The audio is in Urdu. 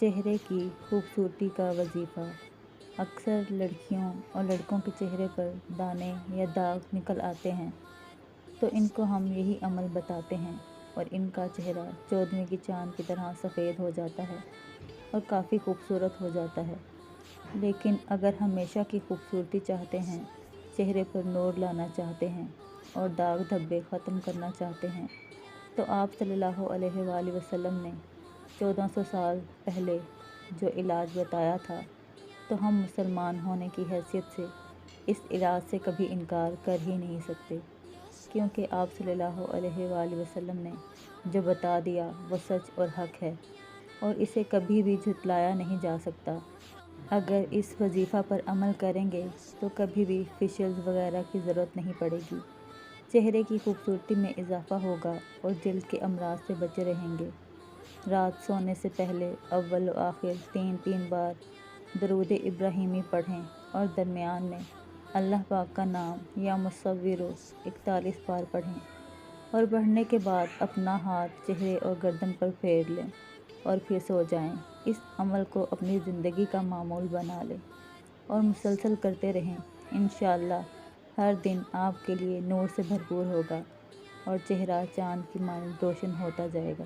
چہرے کی خوبصورتی کا وظیفہ۔ اکثر لڑکیوں اور لڑکوں کے چہرے پر دانے یا داغ نکل آتے ہیں تو ان کو ہم یہی عمل بتاتے ہیں اور ان کا چہرہ 14ویں کی چاند کی طرح سفید ہو جاتا ہے اور کافی خوبصورت ہو جاتا ہے۔ لیکن اگر ہمیشہ کی خوبصورتی چاہتے ہیں، چہرے پر نور لانا چاہتے ہیں اور داغ دھبے ختم کرنا چاہتے ہیں تو آپ صلی اللہ علیہ وآلہ وسلم نے 1400 سال پہلے جو علاج بتایا تھا تو ہم مسلمان ہونے کی حیثیت سے اس علاج سے کبھی انکار کر ہی نہیں سکتے، کیونکہ آپ صلی اللہ علیہ وآلہ وسلم نے جو بتا دیا وہ سچ اور حق ہے اور اسے کبھی بھی جھٹلایا نہیں جا سکتا۔ اگر اس وظیفہ پر عمل کریں گے تو کبھی بھی فیشیلز وغیرہ کی ضرورت نہیں پڑے گی، چہرے کی خوبصورتی میں اضافہ ہوگا اور جلد کے امراض سے بچے رہیں گے۔ رات سونے سے پہلے اول و آخر 3 بار درود ابراہیمی پڑھیں اور درمیان میں اللہ پاک کا نام یا مصور 41 بار پڑھیں اور پڑھنے کے بعد اپنا ہاتھ چہرے اور گردن پر پھیر لیں اور پھر سو جائیں۔ اس عمل کو اپنی زندگی کا معمول بنا لیں اور مسلسل کرتے رہیں۔ انشاءاللہ ہر دن آپ کے لیے نور سے بھرپور ہوگا اور چہرہ چاند کی مانند روشن ہوتا جائے گا۔